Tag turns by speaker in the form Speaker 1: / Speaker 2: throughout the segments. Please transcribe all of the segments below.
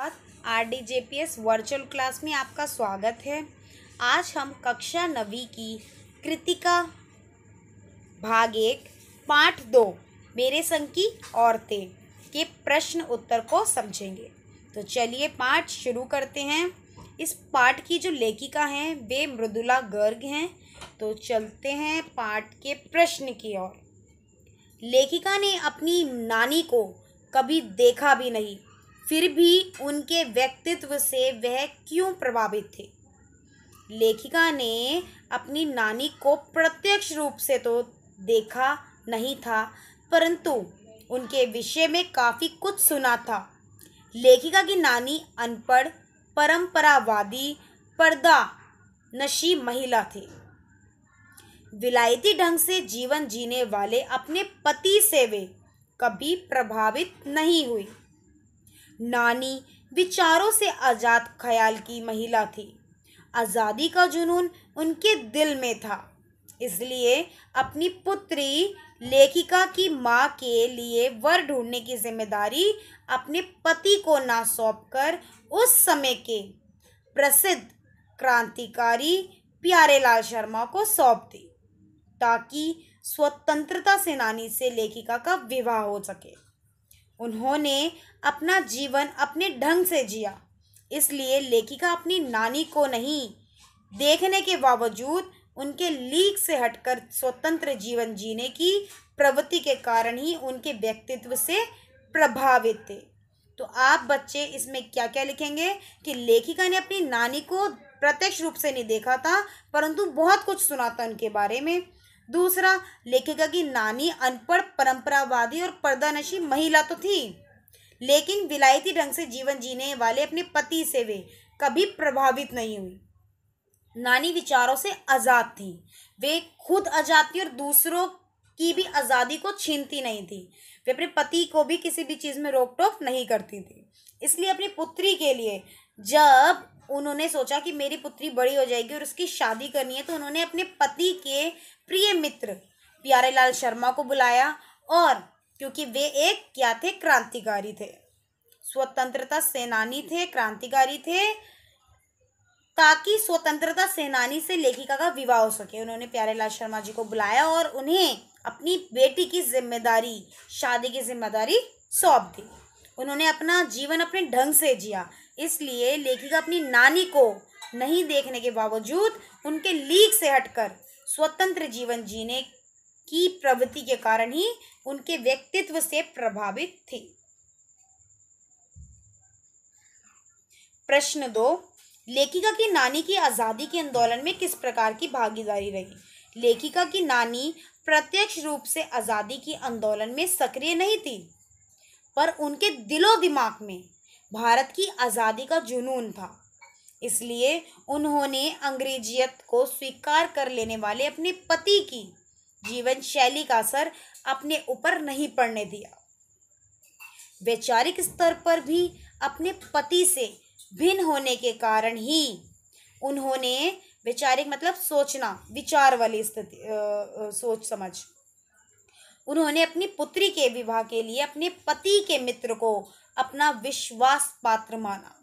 Speaker 1: RDJPS virtual class में आपका स्वागत है। आज हम कक्षा 9वीं की कृतिका भाग 1 पाठ 2 मेरे संग की औरतें के प्रश्न उत्तर को समझेंगे। तो चलिए पाठ शुरू करते हैं। इस पाठ की जो लेखिका हैं वे मृदुला गर्ग हैं। तो चलते हैं पाठ के प्रश्न की ओर। लेखिका ने अपनी नानी को कभी देखा भी नहीं, फिर भी उनके व्यक्तित्व से वह क्यों प्रभावित थे। लेखिका ने अपनी नानी को प्रत्यक्ष रूप से तो देखा नहीं था, परंतु उनके विषय में काफ़ी कुछ सुना था। लेखिका की नानी अनपढ़, परंपरावादी, पर्दा नशी महिला थी। विलायती ढंग से जीवन जीने वाले अपने पति से वे कभी प्रभावित नहीं हुई। नानी विचारों से आज़ाद ख्याल की महिला थी। आज़ादी का जुनून उनके दिल में था, इसलिए अपनी पुत्री लेखिका की माँ के लिए वर ढूंढने की जिम्मेदारी अपने पति को ना सौंपकर उस समय के प्रसिद्ध क्रांतिकारी प्यारेलाल शर्मा को सौंप दी, ताकि स्वतंत्रता सेनानी से लेखिका का विवाह हो सके। उन्होंने अपना जीवन अपने ढंग से जिया, इसलिए लेखिका अपनी नानी को नहीं देखने के बावजूद उनके लीक से हटकर स्वतंत्र जीवन जीने की प्रवृत्ति के कारण ही उनके व्यक्तित्व से प्रभावित थे। तो आप बच्चे इसमें क्या क्या लिखेंगे कि लेखिका ने अपनी नानी को प्रत्यक्ष रूप से नहीं देखा था, परंतु बहुत कुछ सुना था उनके बारे में। दूसरा, लेखिका की नानी अनपढ़, परंपरावादी और पर्दानशी महिला तो थी, लेकिन विलायती ढंग से जीवन जीने वाले अपने पति से वे कभी प्रभावित नहीं हुई। नानी विचारों से आज़ाद थी, वे खुद आज़ाद थी और दूसरों की भी आज़ादी को छीनती नहीं थी। वे अपने पति को भी किसी भी चीज़ में रोक टोक नहीं करती थी। इसलिए अपनी पुत्री के लिए जब उन्होंने सोचा कि मेरी पुत्री बड़ी हो जाएगी और उसकी शादी करनी है, तो उन्होंने अपने पति के प्रिय मित्र प्यारेलाल शर्मा को बुलाया। और क्योंकि वे एक क्या थे, क्रांतिकारी थे, स्वतंत्रता सेनानी थे, क्रांतिकारी थे, ताकि स्वतंत्रता सेनानी से लेखिका का विवाह हो सके, उन्होंने प्यारेलाल शर्मा जी को बुलाया और उन्हें अपनी बेटी की जिम्मेदारी, शादी की जिम्मेदारी सौंप दी। उन्होंने अपना जीवन अपने ढंग से जिया, इसलिए लेखिका अपनी नानी को नहीं देखने के बावजूद उनके लीक से हटकर स्वतंत्र जीवन जीने की प्रवृत्ति के कारण ही उनके व्यक्तित्व से प्रभावित थी। प्रश्न 2, लेखिका की नानी की आज़ादी के आंदोलन में किस प्रकार की भागीदारी रही। लेखिका की नानी प्रत्यक्ष रूप से आज़ादी की आंदोलन में सक्रिय नहीं थी, पर उनके दिलो दिमाग में भारत की आज़ादी का जुनून था। इसलिए उन्होंने अंग्रेजियत को स्वीकार कर लेने वाले अपने पति की जीवन शैली का असर अपने ऊपर नहीं पड़ने दिया। वैचारिक स्तर पर भी अपने पति से भिन्न होने के कारण ही उन्होंने, वैचारिक मतलब सोचना, विचार वाली स्थिति, सोच समझ, उन्होंने अपनी पुत्री के विवाह के लिए अपने पति के मित्र को अपना विश्वास पात्र माना,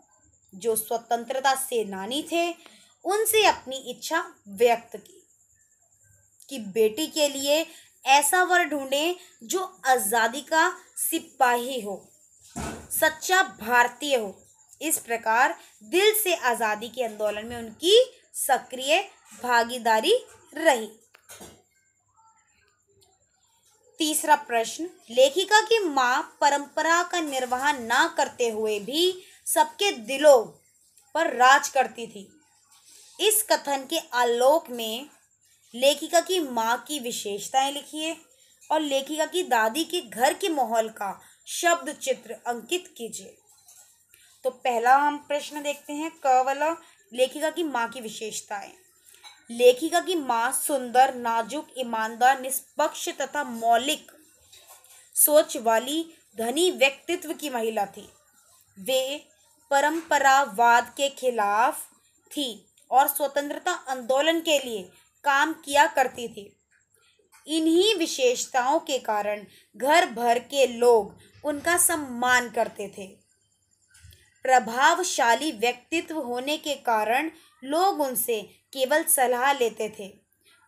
Speaker 1: जो स्वतंत्रता सेनानी थे। उनसे अपनी इच्छा व्यक्त की कि बेटी के लिए ऐसा वर ढूंढें जो आज़ादी का सिपाही हो, सच्चा भारतीय हो। इस प्रकार दिल से आज़ादी के आंदोलन में उनकी सक्रिय भागीदारी रही। तीसरा प्रश्न, लेखिका की मां परंपरा का निर्वाह ना करते हुए भी सबके दिलों पर राज करती थी। इस कथन के आलोक में लेखिका की मां की विशेषताएं लिखिए और लेखिका की दादी के घर के माहौल का शब्द चित्र अंकित कीजिए। तो पहला हम प्रश्न देखते हैं, क वाला, लेखिका की मां की विशेषताएं। लेखिका की मां सुंदर, नाजुक, ईमानदार, निष्पक्ष तथा मौलिक सोच वाली धनी व्यक्तित्व की महिला थी। वे परंपरावाद के खिलाफ थी और स्वतंत्रता आंदोलन के लिए काम किया करती थी। इन्हीं विशेषताओं के कारण घर भर के लोग उनका सम्मान करते थे। प्रभावशाली व्यक्तित्व होने के कारण लोग उनसे केवल सलाह लेते थे।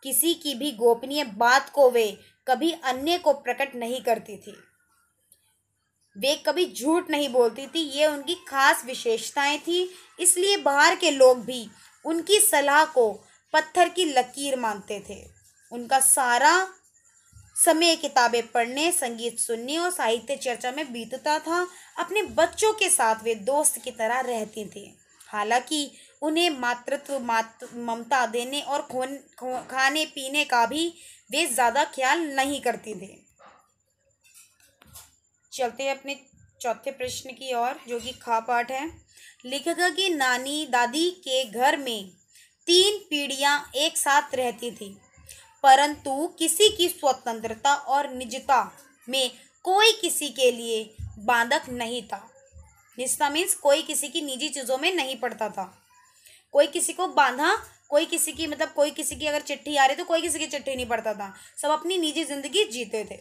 Speaker 1: किसी की भी गोपनीय बात को वे कभी अन्य को प्रकट नहीं करती थी। वे कभी झूठ नहीं बोलती थी। ये उनकी खास विशेषताएं थी। इसलिए बाहर के लोग भी उनकी सलाह को पत्थर की लकीर मानते थे। उनका सारा समय किताबें पढ़ने, संगीत सुनने और साहित्य चर्चा में बीतता था। अपने बच्चों के साथ वे दोस्त की तरह रहती थी। हालांकि उन्हें मातृत्व ममता देने और खाने पीने का भी वे ज़्यादा ख्याल नहीं करती थी। चलते हैं अपने चौथे प्रश्न की ओर, जो कि खा पाठ है। लेखिका की नानी दादी के घर में 3 पीढ़ियां एक साथ रहती थी, परंतु किसी की स्वतंत्रता और निजता में कोई किसी के लिए बाधक नहीं था। निजता मीन्स कोई किसी की निजी चीज़ों में नहीं पड़ता था। कोई किसी को बांधा, कोई किसी की मतलब कोई किसी की अगर चिट्ठी आ रही तो कोई किसी की चिट्ठी नहीं पढ़ता था। सब अपनी निजी जिंदगी जीते थे।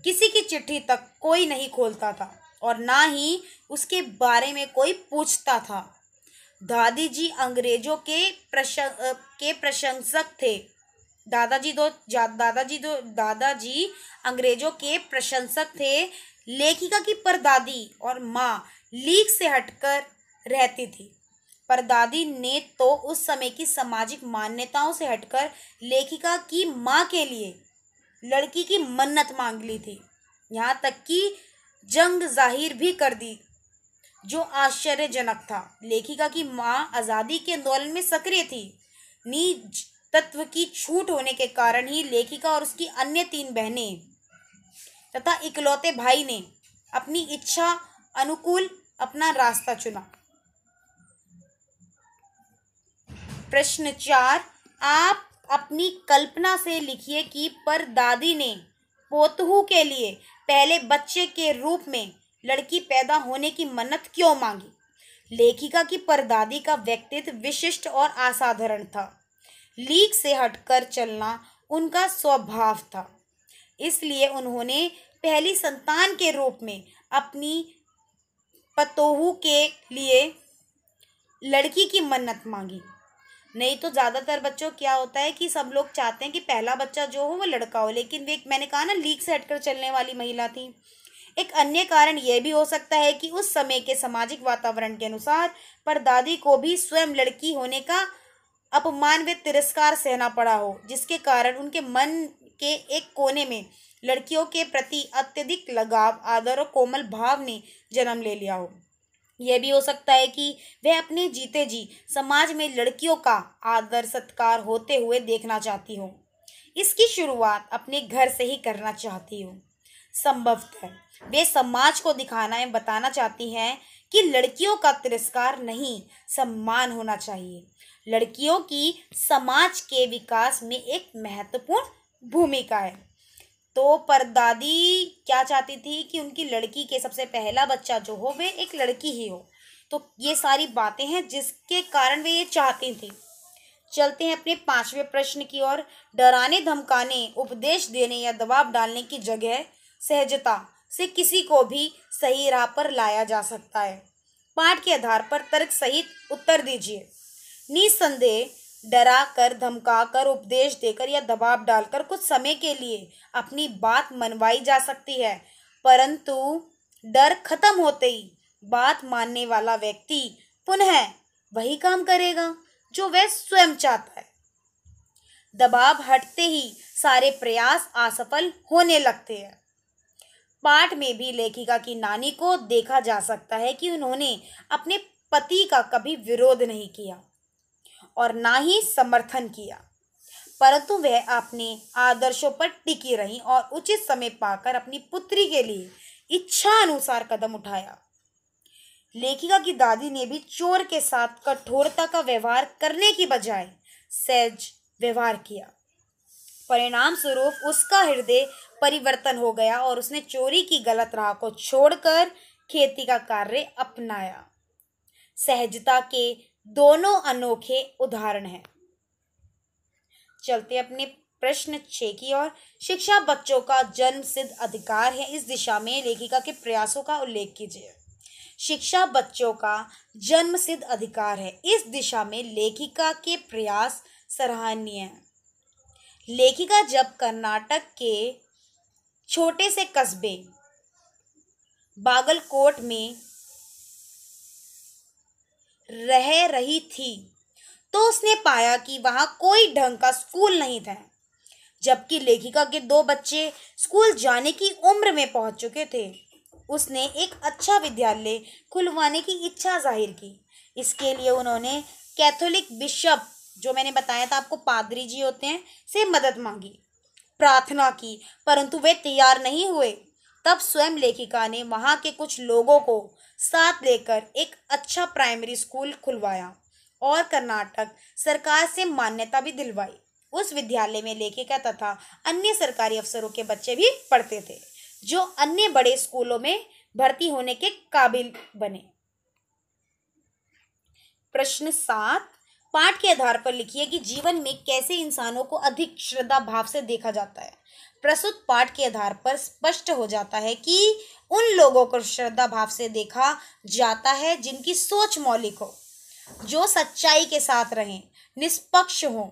Speaker 1: किसी की चिट्ठी तक कोई नहीं खोलता था और ना ही उसके बारे में कोई पूछता था। दादी जी अंग्रेजों के प्रशंसक थे। दादाजी अंग्रेजों के प्रशंसक थे। लेखिका की परदादी और माँ लीक से हटकर रहती थी। परदादी ने तो उस समय की सामाजिक मान्यताओं से हटकर लेखिका की माँ के लिए लड़की की मन्नत मांग ली थी। यहाँ तक कि जंग जाहिर भी कर दी, जो आश्चर्यजनक था। लेखिका की माँ आज़ादी के आंदोलन में सक्रिय थी। निज तत्व की छूट होने के कारण ही लेखिका और उसकी अन्य 3 बहनें तथा इकलौते भाई ने अपनी इच्छा अनुकूल अपना रास्ता चुना। प्रश्न 4, आप अपनी कल्पना से लिखिए कि परदादी ने पोतहू के लिए पहले बच्चे के रूप में लड़की पैदा होने की मन्नत क्यों मांगी। लेखिका की परदादी का व्यक्तित्व विशिष्ट और असाधारण था। लीक से हटकर चलना उनका स्वभाव था। इसलिए उन्होंने पहली संतान के रूप में अपनी पतोहू के लिए लड़की की मन्नत मांगी। नहीं तो ज़्यादातर बच्चों क्या होता है कि सब लोग चाहते हैं कि पहला बच्चा जो हो वो लड़का हो, लेकिन वे मैंने कहा ना लीक से हटकर चलने वाली महिला थी। एक अन्य कारण यह भी हो सकता है कि उस समय के सामाजिक वातावरण के अनुसार परदादी को भी स्वयं लड़की होने का अपमान व तिरस्कार सहना पड़ा हो, जिसके कारण उनके मन के एक कोने में लड़कियों के प्रति अत्यधिक लगाव, आदर और कोमल भाव ने जन्म ले लिया हो। यह भी हो सकता है कि वह अपने जीते जी समाज में लड़कियों का आदर सत्कार होते हुए देखना चाहती हो। इसकी शुरुआत अपने घर से ही करना चाहती हो। संभवतः वे समाज को दिखाना एवं बताना चाहती हैं कि लड़कियों का तिरस्कार नहीं, सम्मान होना चाहिए। लड़कियों की समाज के विकास में एक महत्वपूर्ण भूमिका है। तो परदादी क्या चाहती थी कि उनकी लड़की के सबसे पहला बच्चा जो हो वे एक लड़की ही हो। तो ये सारी बातें हैं जिसके कारण वे ये चाहती थी। चलते हैं अपने 5वें प्रश्न की ओर। डराने धमकाने, उपदेश देने या दबाव डालने की जगह सहजता से किसी को भी सही राह पर लाया जा सकता है। पाठ के आधार पर तर्क सहित उत्तर दीजिए। निसंदेह डरा कर, धमका कर, उपदेश देकर या दबाव डालकर कुछ समय के लिए अपनी बात मनवाई जा सकती है, परंतु डर खत्म होते ही बात मानने वाला व्यक्ति पुनः वही काम करेगा जो वह स्वयं चाहता है। दबाव हटते ही सारे प्रयास असफल होने लगते हैं। पाठ में भी लेखिका की नानी को देखा जा सकता है कि उन्होंने अपने पति का कभी विरोध नहीं किया और ना ही समर्थन किया, परंतु वह अपने आदर्शों पर टिकी रही और उचित समय पाकर अपनी पुत्री के लिए इच्छा अनुसार कदम उठाया। लेखिका की दादी ने भी चोर के साथ कठोरता का व्यवहार करने की बजाय सहज व्यवहार किया। परिणाम स्वरूप उसका हृदय परिवर्तन हो गया और उसने चोरी की गलत राह को छोड़कर खेती का कार्य अपनाया। सहजता के दोनों अनोखे उदाहरण हैं। चलते अपने प्रश्न 6 की ओर। शिक्षा बच्चों का जन्म सिद्ध अधिकार है। इस दिशा में लेखिका के प्रयासों का उल्लेख कीजिए। शिक्षा बच्चों का जन्मसिद्ध अधिकार है। इस दिशा में लेखिका के प्रयास सराहनीय हैं। लेखिका जब कर्नाटक के छोटे से कस्बे बागलकोट में रह रही थी तो उसने पाया कि वहां कोई ढंग का स्कूल नहीं था। जबकि लेखिका के 2 बच्चे स्कूल जाने की उम्र में पहुंच चुके थे, उसने एक अच्छा विद्यालय खुलवाने की इच्छा जाहिर की। इसके लिए उन्होंने कैथोलिक बिशप, जो मैंने बताया था आपको पादरी जी होते हैं, से मदद मांगी, प्रार्थना की, परंतु वे तैयार नहीं हुए। तब स्वयं लेखिका ने वहां के कुछ लोगों को साथ लेकर एक अच्छा प्राइमरी स्कूल खुलवाया और कर्नाटक सरकार से मान्यता भी दिलवाई। उस विद्यालय में लेखिका तथा अन्य सरकारी अफसरों के बच्चे भी पढ़ते थे, जो अन्य बड़े स्कूलों में भर्ती होने के काबिल बने। प्रश्न 7, पाठ के आधार पर लिखिए कि जीवन में कैसे इंसानों को अधिक श्रद्धा भाव से देखा जाता है। प्रस्तुत पाठ के आधार पर स्पष्ट हो जाता है कि उन लोगों को श्रद्धा भाव से देखा जाता है जिनकी सोच मौलिक हो, जो सच्चाई के साथ रहें, निष्पक्ष हों,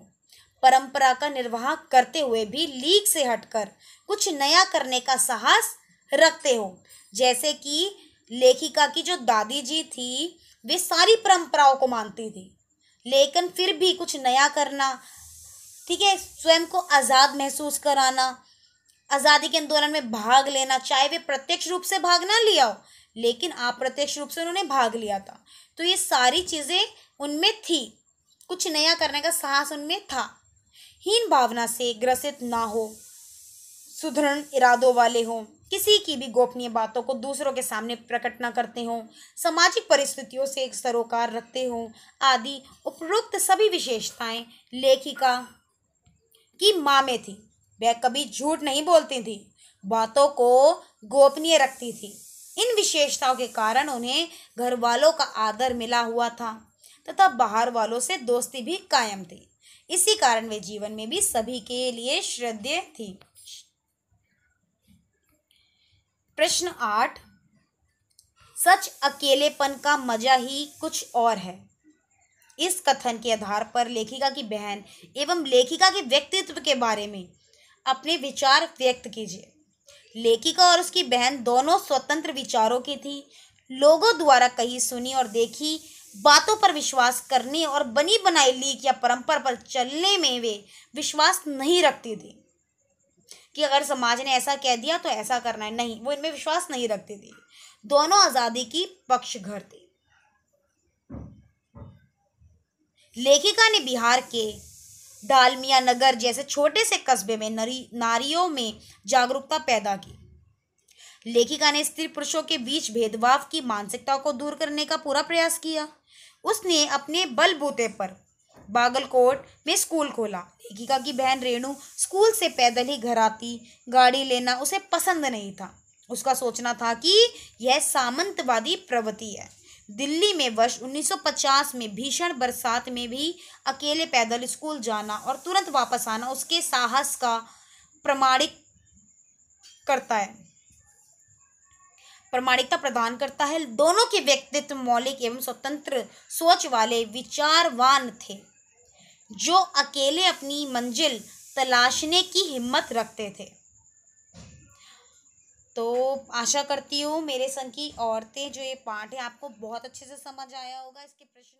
Speaker 1: परंपरा का निर्वाह करते हुए भी लीक से हटकर कुछ नया करने का साहस रखते हो। जैसे कि लेखिका की जो दादी जी थी, वे सारी परंपराओं को मानती थी, लेकिन फिर भी कुछ नया करना, ठीक है, स्वयं को आज़ाद महसूस कराना, आज़ादी के आंदोलन में भाग लेना, चाहे वे प्रत्यक्ष रूप से भाग ना लिया हो, लेकिन अप्रत्यक्ष रूप से उन्होंने भाग लिया था। तो ये सारी चीज़ें उनमें थी, कुछ नया करने का साहस उनमें था। हीन भावना से ग्रसित ना हो, सुदृढ़ इरादों वाले हों, किसी की भी गोपनीय बातों को दूसरों के सामने प्रकट न करते हों, सामाजिक परिस्थितियों से एक सरोकार रखते हों, आदि उपरोक्त सभी विशेषताएं लेखिका की माँ में थी। वह कभी झूठ नहीं बोलती थी, बातों को गोपनीय रखती थी। इन विशेषताओं के कारण उन्हें घर वालों का आदर मिला हुआ था तथा बाहर वालों से दोस्ती भी कायम थी। इसी कारण वे जीवन में भी सभी के लिए श्रद्धेय थी। प्रश्न 8, सच अकेलेपन का मजा ही कुछ और है। इस कथन के आधार पर लेखिका की बहन एवं लेखिका के व्यक्तित्व के बारे में अपने विचार व्यक्त कीजिए। लेखिका और उसकी बहन दोनों स्वतंत्र विचारों की थी। लोगों द्वारा कही सुनी और देखी बातों पर विश्वास करने और बनी बनाई लीक या परंपरा पर चलने में वे विश्वास नहीं रखती थी कि अगर समाज ने ऐसा कह दिया तो ऐसा करना है, नहीं, वो इनमें विश्वास नहीं रखती थी। दोनों आज़ादी की पक्षधर थी। लेखिका ने बिहार के डालमिया नगर जैसे छोटे से कस्बे में नारियों में जागरूकता पैदा की। लेखिका ने स्त्री पुरुषों के बीच भेदभाव की मानसिकता को दूर करने का पूरा प्रयास किया। उसने अपने बलबूते पर बागलकोट में स्कूल खोला। लेखिका की बहन रेणु स्कूल से पैदल ही घर आती, गाड़ी लेना उसे पसंद नहीं था। उसका सोचना था कि यह सामंतवादी प्रवृत्ति है। दिल्ली में वर्ष 1950 में भीषण बरसात में भी अकेले पैदल स्कूल जाना और तुरंत वापस आना उसके साहस का प्रमाणिकता प्रदान करता है। दोनों के व्यक्तित्व मौलिक एवं स्वतंत्र सोच वाले विचारवान थे, जो अकेले अपनी मंजिल तलाशने की हिम्मत रखते थे। तो आशा करती हूँ मेरे संग की औरतें जो ये पाठ है आपको बहुत अच्छे से समझ आया होगा। इसके प्रश्न